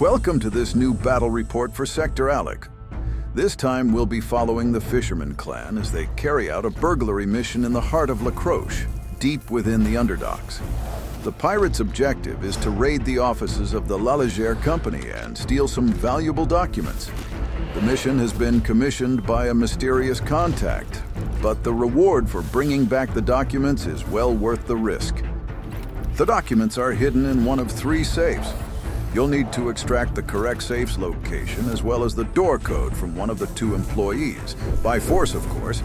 Welcome to this new battle report for Sector Alec. This time we'll be following the Fisherman clan as they carry out a burglary mission in the heart of La Croche, deep within the Underdocks. The pirates' objective is to raid the offices of the Lalégère Company and steal some valuable documents. The mission has been commissioned by a mysterious contact, but the reward for bringing back the documents is well worth the risk. The documents are hidden in one of 3 safes. You'll need to extract the correct safe's location as well as the door code from one of the 2 employees, by force of course.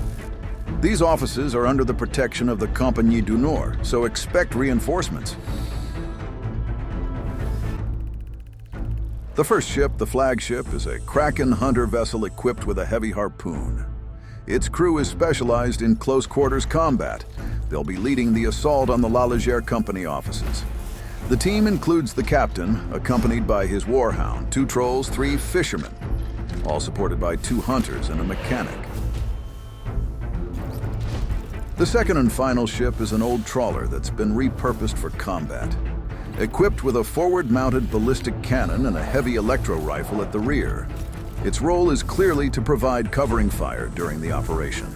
These offices are under the protection of the Compagnie du Nord, so expect reinforcements. The first ship, the flagship, is a Kraken hunter vessel equipped with a heavy harpoon. Its crew is specialized in close quarters combat. They'll be leading the assault on the Lalégère Company offices. The team includes the captain, accompanied by his warhound, 2 trolls, 3 fishermen, all supported by 2 hunters and a mechanic. The second and final ship is an old trawler that's been repurposed for combat. Equipped with a forward-mounted ballistic cannon and a heavy electro rifle at the rear. Its role is clearly to provide covering fire during the operation.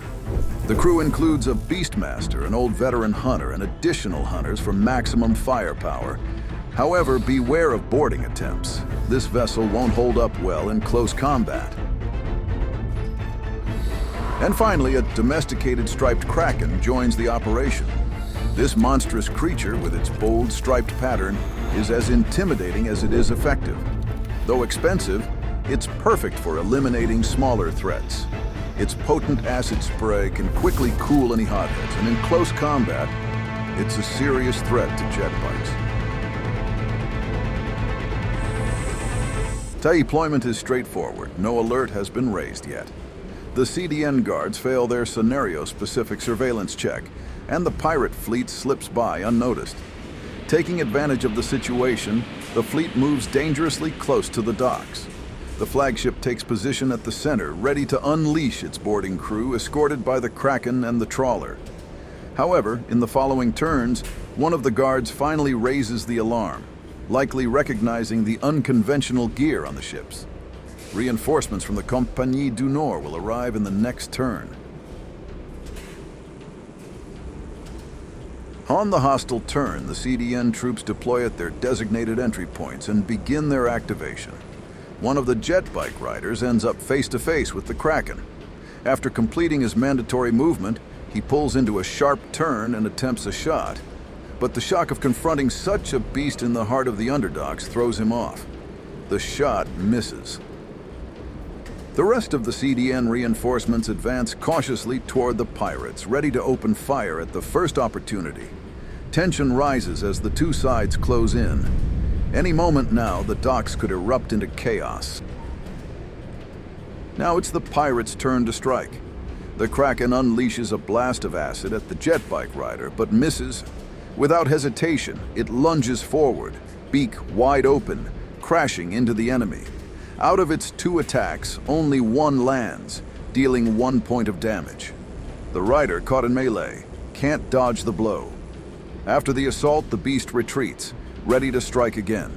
The crew includes a beastmaster, an old veteran hunter, and additional hunters for maximum firepower. However, beware of boarding attempts. This vessel won't hold up well in close combat. And finally, a domesticated striped kraken joins the operation. This monstrous creature, with its bold striped pattern, is as intimidating as it is effective. Though expensive, it's perfect for eliminating smaller threats. Its potent acid spray can quickly cool any hotheads, and in close combat, it's a serious threat to jet bikes. Deployment is straightforward. No alert has been raised yet. The CDN guards fail their scenario-specific surveillance check, and the pirate fleet slips by unnoticed. Taking advantage of the situation, the fleet moves dangerously close to the docks. The flagship takes position at the center, ready to unleash its boarding crew, escorted by the Kraken and the trawler. However, in the following turns, one of the guards finally raises the alarm, likely recognizing the unconventional gear on the ships. Reinforcements from the Compagnie du Nord will arrive in the next turn. On the hostile turn, the CDN troops deploy at their designated entry points and begin their activation. One of the jet bike riders ends up face-to-face with the Kraken. After completing his mandatory movement, he pulls into a sharp turn and attempts a shot. But the shock of confronting such a beast in the heart of the Underdocks throws him off. The shot misses. The rest of the CDN reinforcements advance cautiously toward the pirates, ready to open fire at the first opportunity. Tension rises as the 2 sides close in. Any moment now, the docks could erupt into chaos. Now it's the pirates' turn to strike. The Kraken unleashes a blast of acid at the jet bike rider, but misses. Without hesitation, it lunges forward, beak wide open, crashing into the enemy. Out of its 2 attacks, only 1 lands, dealing 1 point of damage. The rider, caught in melee, can't dodge the blow. After the assault, the beast retreats, ready to strike again.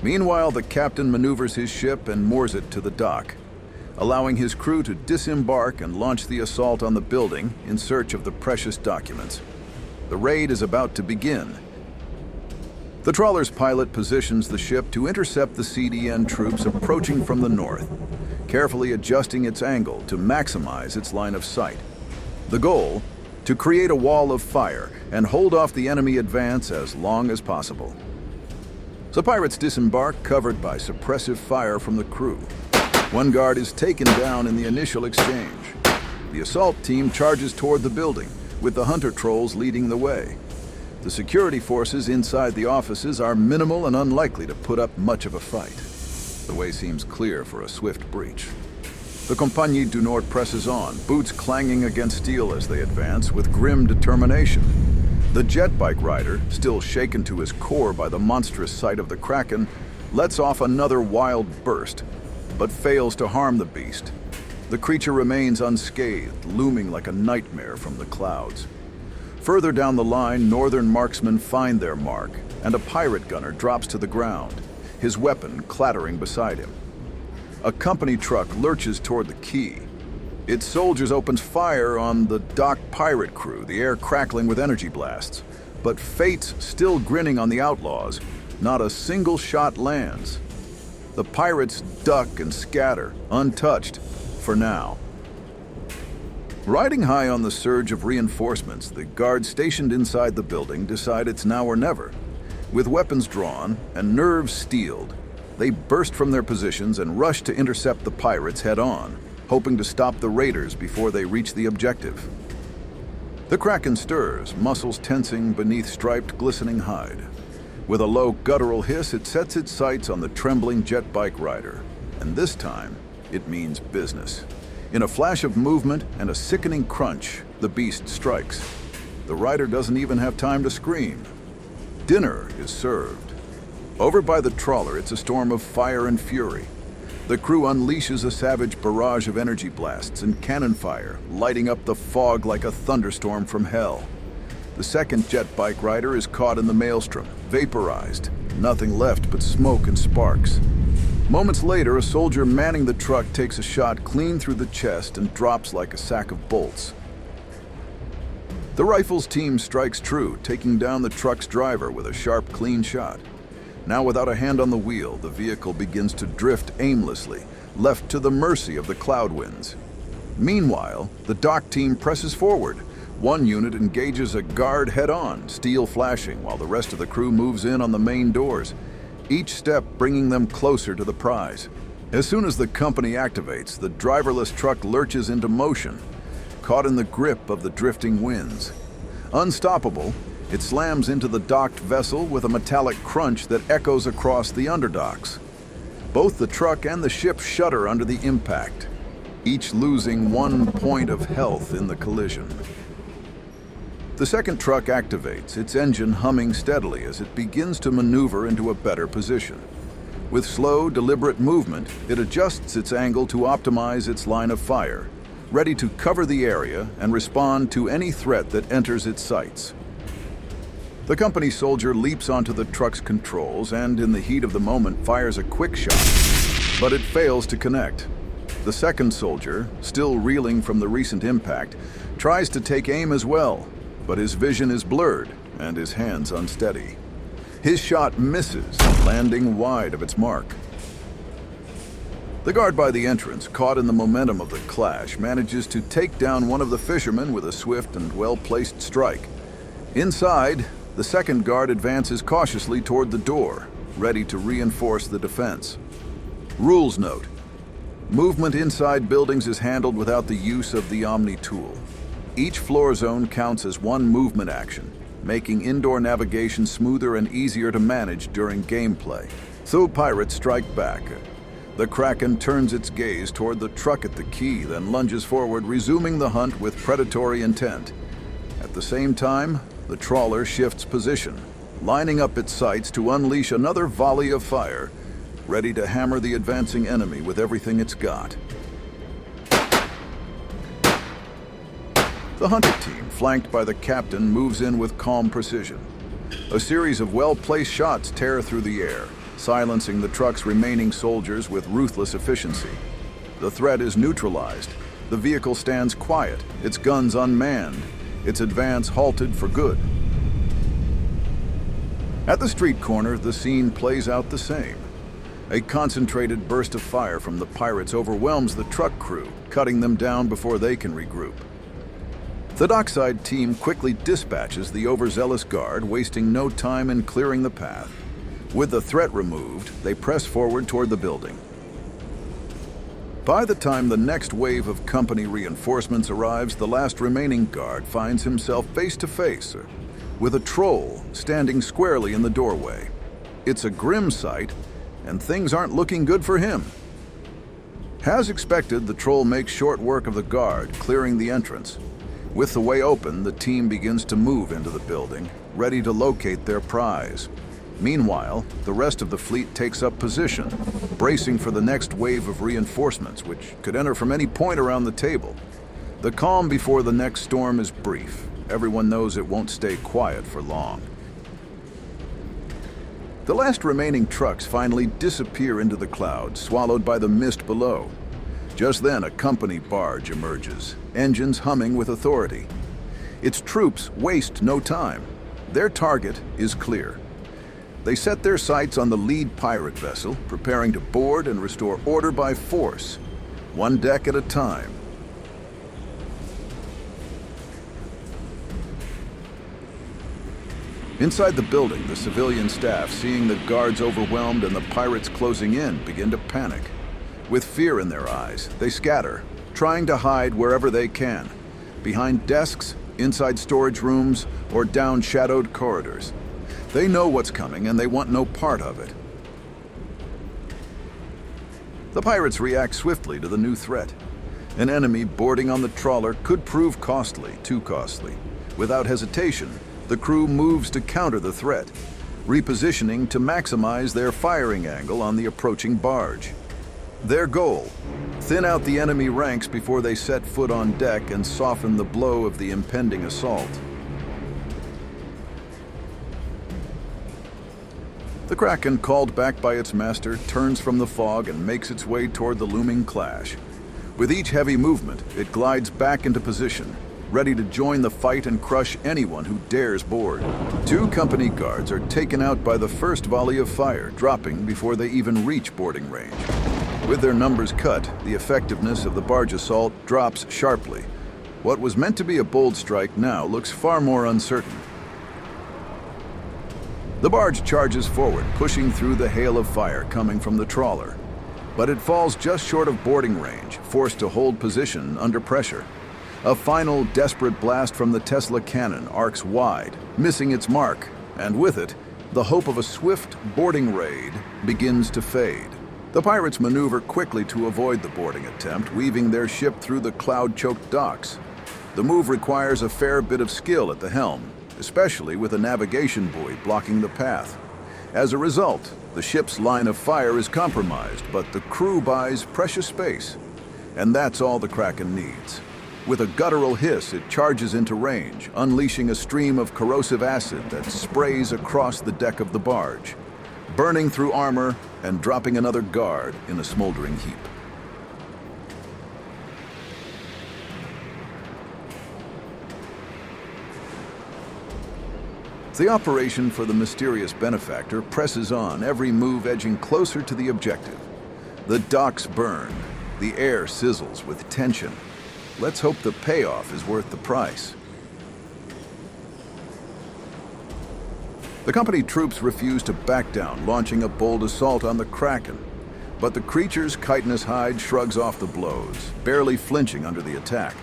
Meanwhile, the captain maneuvers his ship and moors it to the dock, allowing his crew to disembark and launch the assault on the building in search of the precious documents. The raid is about to begin. The trawler's pilot positions the ship to intercept the CDN troops approaching from the north, carefully adjusting its angle to maximize its line of sight. The goal: to create a wall of fire and hold off the enemy advance as long as possible. The pirates disembark, covered by suppressive fire from the crew. 1 guard is taken down in the initial exchange. The assault team charges toward the building, with the hunter trolls leading the way. The security forces inside the offices are minimal and unlikely to put up much of a fight. The way seems clear for a swift breach. The Compagnie du Nord presses on, boots clanging against steel as they advance with grim determination. The jet bike rider, still shaken to his core by the monstrous sight of the Kraken, lets off another wild burst, but fails to harm the beast. The creature remains unscathed, looming like a nightmare from the clouds. Further down the line, northern marksmen find their mark, and a pirate gunner drops to the ground, his weapon clattering beside him. A company truck lurches toward the quay. Its soldiers opens fire on the dock pirate crew, the air crackling with energy blasts. But fate's still grinning on the outlaws. Not a single shot lands. The pirates duck and scatter, untouched, for now. Riding high on the surge of reinforcements, the guards stationed inside the building decide it's now or never. With weapons drawn and nerves steeled, they burst from their positions and rush to intercept the pirates head-on, hoping to stop the raiders before they reach the objective. The Kraken stirs, muscles tensing beneath striped, glistening hide. With a low, guttural hiss, it sets its sights on the trembling jet bike rider. And this time, it means business. In a flash of movement and a sickening crunch, the beast strikes. The rider doesn't even have time to scream. Dinner is served. Over by the trawler, it's a storm of fire and fury. The crew unleashes a savage barrage of energy blasts and cannon fire, lighting up the fog like a thunderstorm from hell. The second jet bike rider is caught in the maelstrom, vaporized, nothing left but smoke and sparks. Moments later, a soldier manning the truck takes a shot clean through the chest and drops like a sack of bolts. The rifles team strikes true, taking down the truck's driver with a sharp, clean shot. Now without a hand on the wheel, the vehicle begins to drift aimlessly, left to the mercy of the cloud winds. Meanwhile, the dock team presses forward. One unit engages a guard head-on, steel flashing, while the rest of the crew moves in on the main doors, each step bringing them closer to the prize. As soon as the company activates, the driverless truck lurches into motion, caught in the grip of the drifting winds. Unstoppable, it slams into the docked vessel with a metallic crunch that echoes across the underdocks. Both the truck and the ship shudder under the impact, each losing 1 point of health in the collision. The second truck activates, its engine humming steadily as it begins to maneuver into a better position. With slow, deliberate movement, it adjusts its angle to optimize its line of fire, ready to cover the area and respond to any threat that enters its sights. The company soldier leaps onto the truck's controls and, in the heat of the moment, fires a quick shot, but it fails to connect. The second soldier, still reeling from the recent impact, tries to take aim as well, but his vision is blurred and his hands unsteady. His shot misses, landing wide of its mark. The guard by the entrance, caught in the momentum of the clash, manages to take down one of the fishermen with a swift and well-placed strike. Inside, the second guard advances cautiously toward the door, ready to reinforce the defense. Rules note: movement inside buildings is handled without the use of the Omni tool. Each floor zone counts as one movement action, making indoor navigation smoother and easier to manage during gameplay. So pirates strike back. The Kraken turns its gaze toward the truck at the quay, then lunges forward, resuming the hunt with predatory intent. At the same time, the trawler shifts position, lining up its sights to unleash another volley of fire, ready to hammer the advancing enemy with everything it's got. The hunter team, flanked by the captain, moves in with calm precision. A series of well-placed shots tear through the air, silencing the truck's remaining soldiers with ruthless efficiency. The threat is neutralized. The vehicle stands quiet, its guns unmanned, its advance halted for good. At the street corner, the scene plays out the same. A concentrated burst of fire from the pirates overwhelms the truck crew, cutting them down before they can regroup. The Dockside team quickly dispatches the overzealous guard, wasting no time in clearing the path. With the threat removed, they press forward toward the building. By the time the next wave of company reinforcements arrives, the last remaining guard finds himself face to face with a troll standing squarely in the doorway. It's a grim sight, and things aren't looking good for him. As expected, the troll makes short work of the guard, clearing the entrance. With the way open, the team begins to move into the building, ready to locate their prize. Meanwhile, the rest of the fleet takes up position, bracing for the next wave of reinforcements, which could enter from any point around the table. The calm before the next storm is brief. Everyone knows it won't stay quiet for long. The last remaining trucks finally disappear into the clouds, swallowed by the mist below. Just then, a company barge emerges, engines humming with authority. Its troops waste no time. Their target is clear. They set their sights on the lead pirate vessel, preparing to board and restore order by force, one deck at a time. Inside the building, the civilian staff, seeing the guards overwhelmed and the pirates closing in, begin to panic. With fear in their eyes, they scatter, trying to hide wherever they can, behind desks, inside storage rooms, or down shadowed corridors. They know what's coming and they want no part of it. The pirates react swiftly to the new threat. An enemy boarding on the trawler could prove costly, too costly. Without hesitation, the crew moves to counter the threat, repositioning to maximize their firing angle on the approaching barge. Their goal: thin out the enemy ranks before they set foot on deck and soften the blow of the impending assault. The Kraken, called back by its master, turns from the fog and makes its way toward the looming clash. With each heavy movement, it glides back into position, ready to join the fight and crush anyone who dares board. Two company guards are taken out by the first volley of fire, dropping before they even reach boarding range. With their numbers cut, the effectiveness of the barge assault drops sharply. What was meant to be a bold strike now looks far more uncertain. The barge charges forward, pushing through the hail of fire coming from the trawler. But it falls just short of boarding range, forced to hold position under pressure. A final desperate blast from the Tesla cannon arcs wide, missing its mark, and with it, the hope of a swift boarding raid begins to fade. The pirates maneuver quickly to avoid the boarding attempt, weaving their ship through the cloud-choked docks. The move requires a fair bit of skill at the helm, especially with a navigation buoy blocking the path. As a result, the ship's line of fire is compromised, but the crew buys precious space. And that's all the Kraken needs. With a guttural hiss, it charges into range, unleashing a stream of corrosive acid that sprays across the deck of the barge, burning through armor and dropping another guard in a smoldering heap. The operation for the mysterious benefactor presses on, every move edging closer to the objective. The docks burn, the air sizzles with tension. Let's hope the payoff is worth the price. The company troops refuse to back down, launching a bold assault on the Kraken. But the creature's chitinous hide shrugs off the blows, barely flinching under the attack.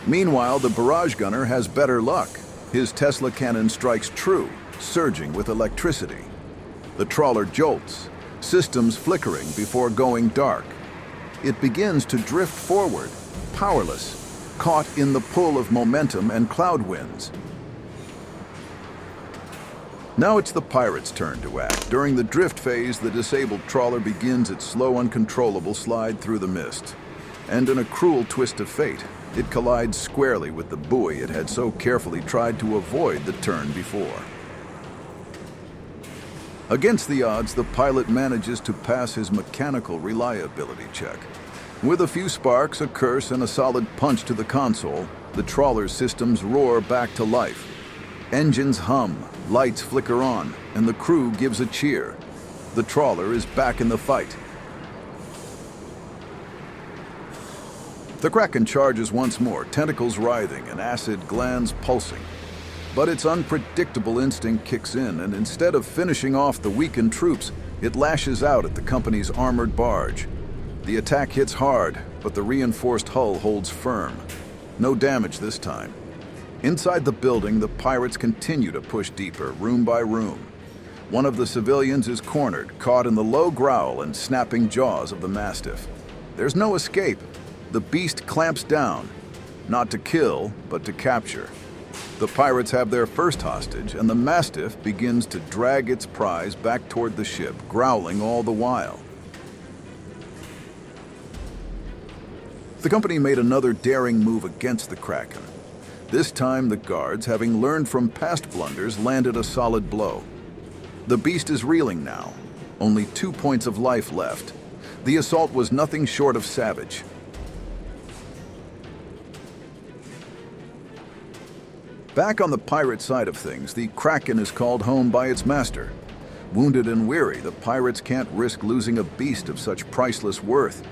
Meanwhile, the barrage gunner has better luck. His Tesla cannon strikes true, surging with electricity. The trawler jolts, systems flickering before going dark. It begins to drift forward, powerless, caught in the pull of momentum and cloud winds. Now it's the pirates' turn to act. During the drift phase, the disabled trawler begins its slow, uncontrollable slide through the mist. And in a cruel twist of fate, it collides squarely with the buoy it had so carefully tried to avoid the turn before. Against the odds, the pilot manages to pass his mechanical reliability check. With a few sparks, a curse, and a solid punch to the console, the trawler's systems roar back to life. Engines hum, lights flicker on, and the crew gives a cheer. The trawler is back in the fight. The Kraken charges once more, tentacles writhing and acid glands pulsing. But its unpredictable instinct kicks in, and instead of finishing off the weakened troops, it lashes out at the company's armored barge. The attack hits hard, but the reinforced hull holds firm. No damage this time. Inside the building, the pirates continue to push deeper, room by room. One of the civilians is cornered, caught in the low growl and snapping jaws of the Mastiff. There's no escape. The beast clamps down, not to kill, but to capture. The pirates have their first hostage, and the Mastiff begins to drag its prize back toward the ship, growling all the while. The company made another daring move against the Kraken. This time, the guards, having learned from past blunders, landed a solid blow. The beast is reeling now. Only 2 points of life left. The assault was nothing short of savage. Back on the pirate side of things, the Kraken is called home by its master. Wounded and weary, the pirates can't risk losing a beast of such priceless worth.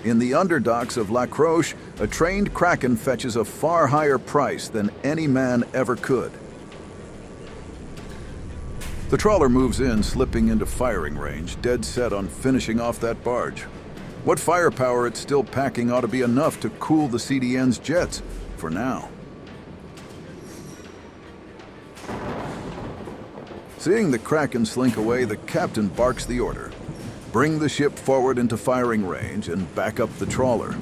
In the underdocks of La Croche, a trained Kraken fetches a far higher price than any man ever could. The trawler moves in, slipping into firing range, dead set on finishing off that barge. What firepower it's still packing ought to be enough to cool the CDN's jets, for now. Seeing the Kraken slink away, the captain barks the order. Bring the ship forward into firing range and back up the trawler.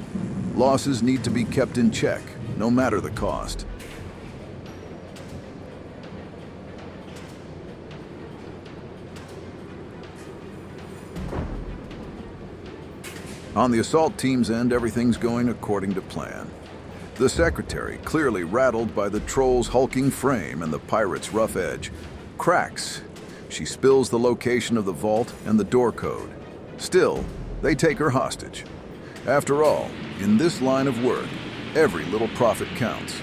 Losses need to be kept in check, no matter the cost. On the assault team's end, everything's going according to plan. The secretary, clearly rattled by the troll's hulking frame and the pirate's rough edge, cracks. She spills the location of the vault and the door code. Still, they take her hostage. After all, in this line of work, every little profit counts.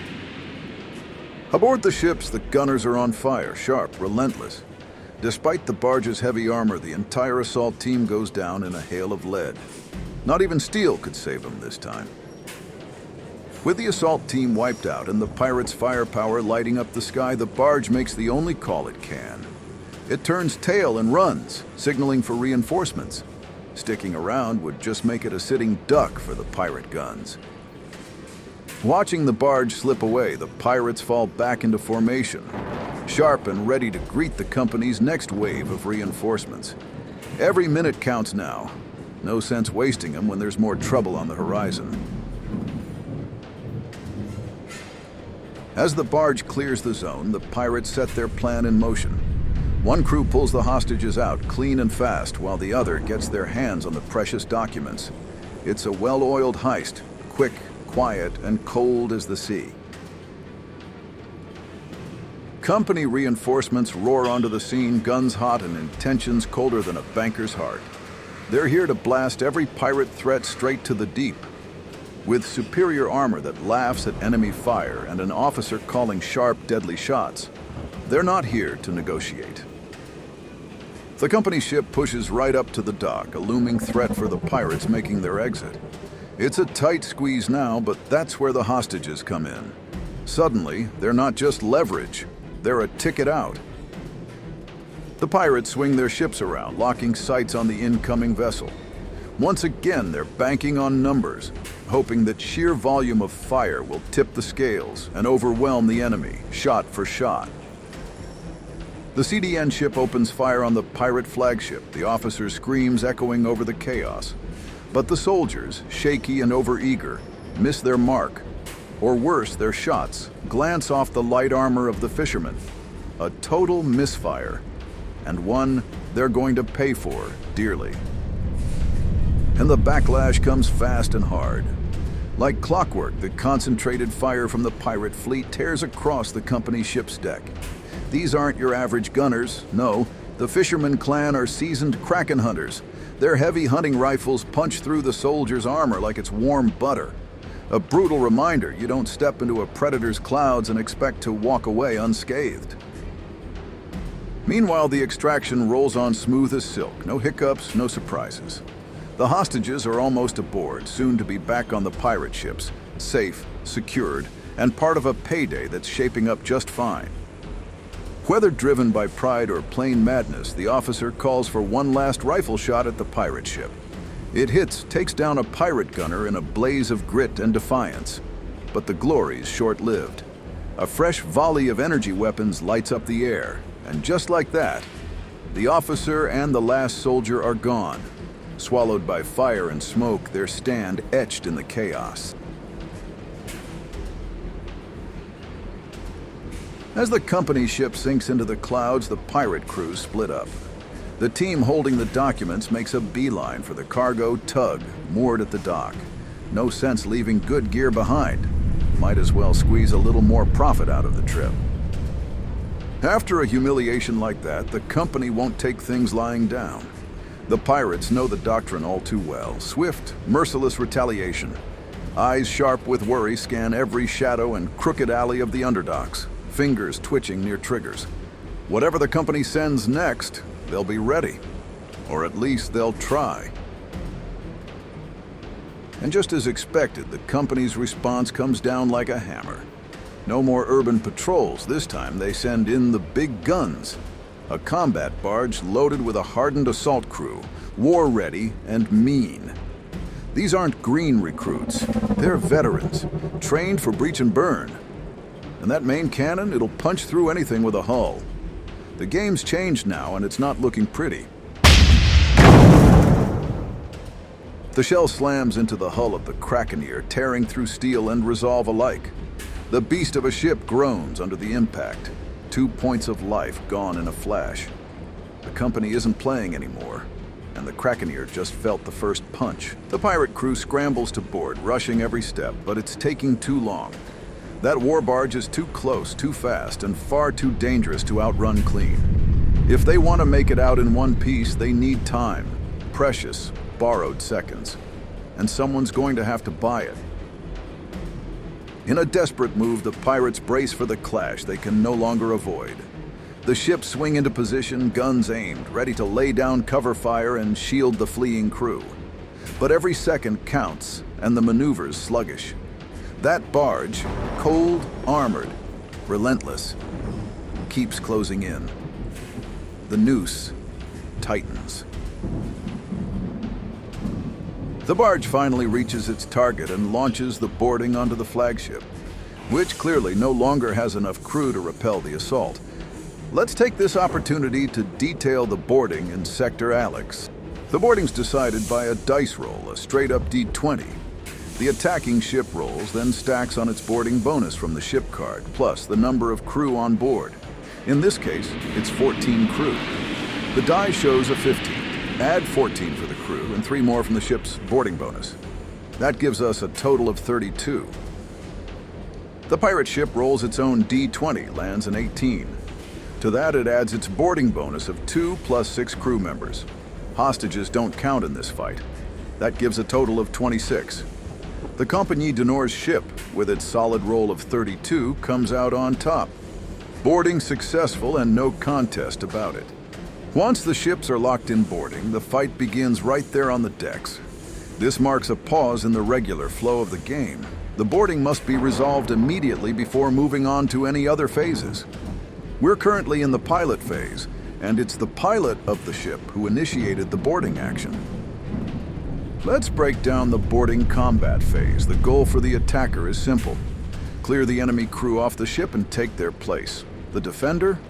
Aboard the ships, the gunners are on fire, sharp, relentless. Despite the barge's heavy armor, the entire assault team goes down in a hail of lead. Not even steel could save them this time. With the assault team wiped out and the pirates' firepower lighting up the sky, the barge makes the only call it can. It turns tail and runs, signaling for reinforcements. Sticking around would just make it a sitting duck for the pirate guns. Watching the barge slip away, the pirates fall back into formation, sharp and ready to greet the company's next wave of reinforcements. Every minute counts now. No sense wasting them when there's more trouble on the horizon. As the barge clears the zone, the pirates set their plan in motion. One crew pulls the hostages out clean and fast, while the other gets their hands on the precious documents. It's a well-oiled heist, quick, quiet, and cold as the sea. Company reinforcements roar onto the scene, guns hot and intentions colder than a banker's heart. They're here to blast every pirate threat straight to the deep. With superior armor that laughs at enemy fire and an officer calling sharp, deadly shots, they're not here to negotiate. The company ship pushes right up to the dock, a looming threat for the pirates making their exit. It's a tight squeeze now, but that's where the hostages come in. Suddenly, they're not just leverage, they're a ticket out. The pirates swing their ships around, locking sights on the incoming vessel. Once again, they're banking on numbers, hoping that sheer volume of fire will tip the scales and overwhelm the enemy, shot for shot. The CDN ship opens fire on the pirate flagship, the officer's screams echoing over the chaos. But the soldiers, shaky and overeager, miss their mark. Or worse, their shots glance off the light armor of the fishermen. A total misfire, and one they're going to pay for dearly. And the backlash comes fast and hard. Like clockwork, the concentrated fire from the pirate fleet tears across the company ship's deck. These aren't your average gunners, no. The fisherman clan are seasoned Kraken hunters. Their heavy hunting rifles punch through the soldier's armor like it's warm butter. A brutal reminder you don't step into a predator's clouds and expect to walk away unscathed. Meanwhile, the extraction rolls on smooth as silk. No hiccups, no surprises. The hostages are almost aboard, soon to be back on the pirate ships, safe, secured, and part of a payday that's shaping up just fine. Whether driven by pride or plain madness, the officer calls for one last rifle shot at the pirate ship. It hits, takes down a pirate gunner in a blaze of grit and defiance. But the glory's short-lived. A fresh volley of energy weapons lights up the air, and just like that, the officer and the last soldier are gone. Swallowed by fire and smoke, their stand etched in the chaos. As the company ship sinks into the clouds, the pirate crew split up. The team holding the documents makes a beeline for the cargo tug moored at the dock. No sense leaving good gear behind. Might as well squeeze a little more profit out of the trip. After a humiliation like that, the company won't take things lying down. The pirates know the doctrine all too well. Swift, merciless retaliation. Eyes sharp with worry scan every shadow and crooked alley of the underdocks, fingers twitching near triggers. Whatever the company sends next, they'll be ready. Or at least they'll try. And just as expected, the company's response comes down like a hammer. No more urban patrols. This time they send in the big guns. A combat barge loaded with a hardened assault crew, war-ready and mean. These aren't green recruits. They're veterans, trained for breach and burn. And that main cannon, it'll punch through anything with a hull. The game's changed now, and it's not looking pretty. The shell slams into the hull of the Krakeneer, tearing through steel and resolve alike. The beast of a ship groans under the impact. 2 points of life gone in a flash. The company isn't playing anymore, and the Krakeneer just felt the first punch. The pirate crew scrambles to board, rushing every step, but it's taking too long. That war barge is too close, too fast, and far too dangerous to outrun clean. If they want to make it out in one piece, they need time. Precious, borrowed seconds. And someone's going to have to buy it. In a desperate move, the pirates brace for the clash they can no longer avoid. The ships swing into position, guns aimed, ready to lay down cover fire and shield the fleeing crew. But every second counts, and the maneuver's sluggish. That barge, cold, armored, relentless, keeps closing in. The noose tightens. The barge finally reaches its target and launches the boarding onto the flagship, which clearly no longer has enough crew to repel the assault. Let's take this opportunity to detail the boarding in Sector Alex. The boarding's decided by a dice roll, a straight-up D20. The attacking ship rolls, then stacks on its boarding bonus from the ship card, plus the number of crew on board. In this case, it's 14 crew. The die shows a 15. Add 14 for the crew and 3 more from the ship's boarding bonus. That gives us a total of 32. The pirate ship rolls its own D20, lands an 18. To that, it adds its boarding bonus of 2 plus 6 crew members. Hostages don't count in this fight. That gives a total of 26. The Compagnie du Nord's ship, with its solid roll of 32, comes out on top. Boarding successful and no contest about it. Once the ships are locked in boarding, the fight begins right there on the decks. This marks a pause in the regular flow of the game. The boarding must be resolved immediately before moving on to any other phases. We're currently in the pilot phase, and it's the pilot of the ship who initiated the boarding action. Let's break down the boarding combat phase. The goal for the attacker is simple. Clear the enemy crew off the ship and take their place. The defender?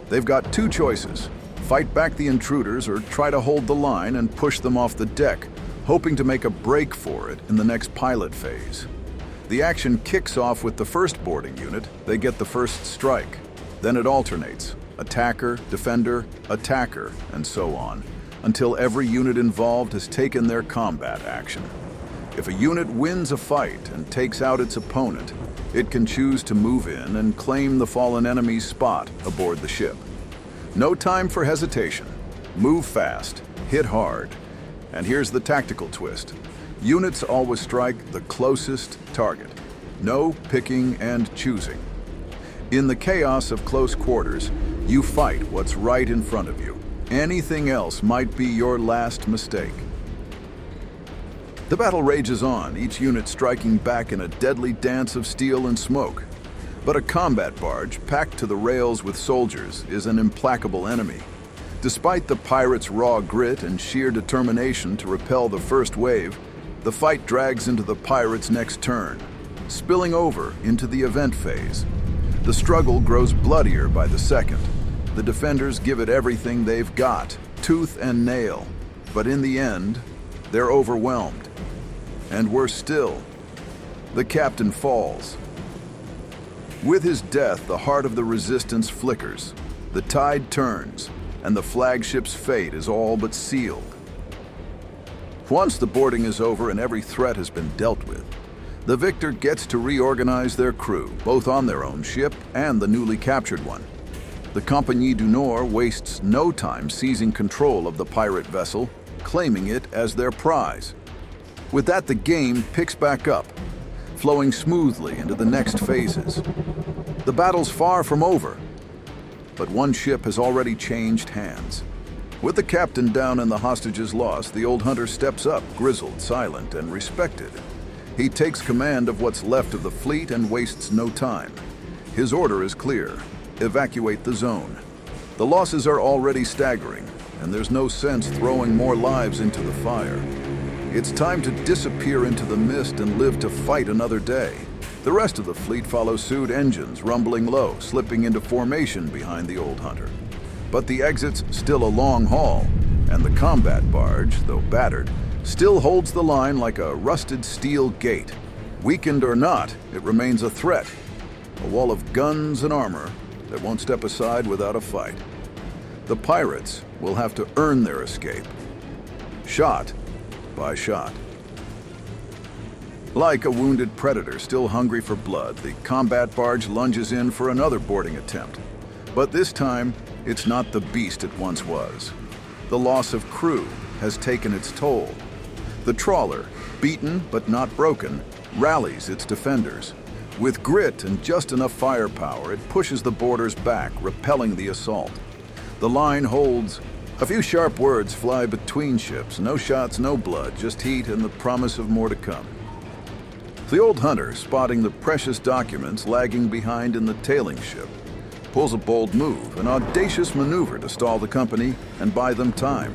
They've got 2 choices. Fight back the intruders or try to hold the line and push them off the deck, hoping to make a break for it in the next pilot phase. The action kicks off with the first boarding unit. They get the first strike. Then it alternates. Attacker, defender, attacker, and so on, until every unit involved has taken their combat action. If a unit wins a fight and takes out its opponent, it can choose to move in and claim the fallen enemy's spot aboard the ship. No time for hesitation. Move fast, hit hard. And here's the tactical twist. Units always strike the closest target. No picking and choosing. In the chaos of close quarters, you fight what's right in front of you. Anything else might be your last mistake. The battle rages on, each unit striking back in a deadly dance of steel and smoke. But a combat barge, packed to the rails with soldiers, is an implacable enemy. Despite the pirates' raw grit and sheer determination to repel the first wave, the fight drags into the pirates' next turn, spilling over into the event phase. The struggle grows bloodier by the second. The defenders give it everything they've got, tooth and nail. But in the end, they're overwhelmed. And worse still, the captain falls. With his death, the heart of the resistance flickers, the tide turns, and the flagship's fate is all but sealed. Once the boarding is over and every threat has been dealt with, the victor gets to reorganize their crew, both on their own ship and the newly captured one. The Compagnie du Nord wastes no time seizing control of the pirate vessel, claiming it as their prize. With that, the game picks back up, flowing smoothly into the next phases. The battle's far from over, but one ship has already changed hands. With the captain down and the hostages lost, the old hunter steps up, grizzled, silent, and respected. He takes command of what's left of the fleet and wastes no time. His order is clear: evacuate the zone. The losses are already staggering, and there's no sense throwing more lives into the fire. It's time to disappear into the mist and live to fight another day. The rest of the fleet follows suit, engines rumbling low, slipping into formation behind the old hunter. But the exit's still a long haul, and the combat barge, though battered, still holds the line like a rusted steel gate. Weakened or not, it remains a threat, a wall of guns and armor that won't step aside without a fight. The pirates will have to earn their escape, shot by shot. Like a wounded predator still hungry for blood, the combat barge lunges in for another boarding attempt. But this time, it's not the beast it once was. The loss of crew has taken its toll. The trawler, beaten but not broken, rallies its defenders. With grit and just enough firepower, it pushes the boarders back, repelling the assault. The line holds. A few sharp words fly between ships. No shots, no blood, just heat and the promise of more to come. The old hunter, spotting the precious documents lagging behind in the tailing ship, pulls a bold move, an audacious maneuver to stall the company and buy them time.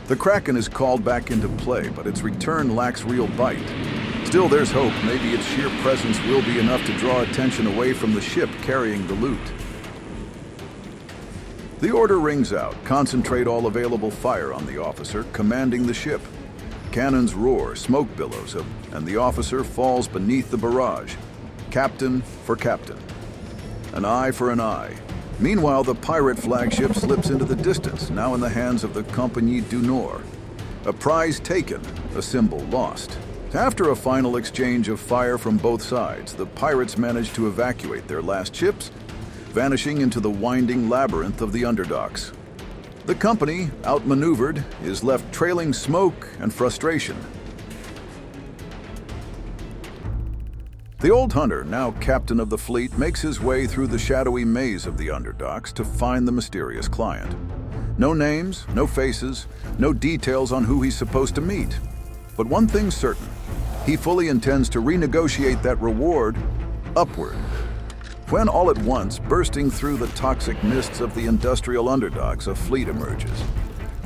The Kraken is called back into play, but its return lacks real bite. Still, there's hope. Maybe its sheer presence will be enough to draw attention away from the ship carrying the loot. The order rings out. Concentrate all available fire on the officer commanding the ship. Cannons roar, smoke billows up, and the officer falls beneath the barrage. Captain for captain. An eye for an eye. Meanwhile, the pirate flagship slips into the distance, now in the hands of the Compagnie du Nord. A prize taken, a symbol lost. After a final exchange of fire from both sides, the pirates manage to evacuate their last ships, vanishing into the winding labyrinth of the underdocks. The company, outmaneuvered, is left trailing smoke and frustration. The old hunter, now captain of the fleet, makes his way through the shadowy maze of the underdocks to find the mysterious client. No names, no faces, no details on who he's supposed to meet. But one thing's certain: he fully intends to renegotiate that reward upward. When all at once, bursting through the toxic mists of the industrial underdocks, a fleet emerges.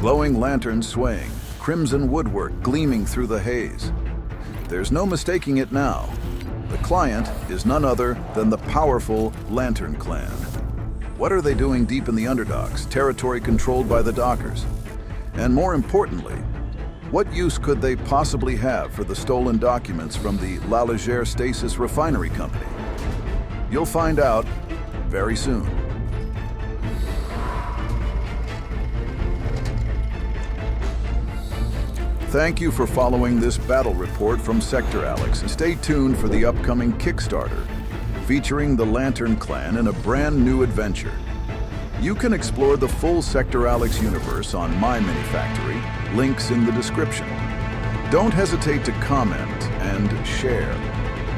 Glowing lanterns swaying, crimson woodwork gleaming through the haze. There's no mistaking it now. The client is none other than the powerful Lantern Clan. What are they doing deep in the underdocks, territory controlled by the dockers? And more importantly, what use could they possibly have for the stolen documents from the Lalégère Refinery Company? You'll find out very soon. Thank you for following this battle report from Sector Alex, and stay tuned for the upcoming Kickstarter, featuring the Lantern Clan in a brand new adventure. You can explore the full Sector Alex universe on My Mini Factory, links in the description. Don't hesitate to comment and share.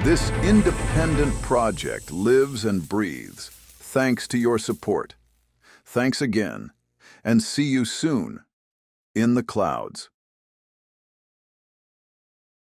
This independent project lives and breathes thanks to your support. Thanks again, and see you soon in the clouds.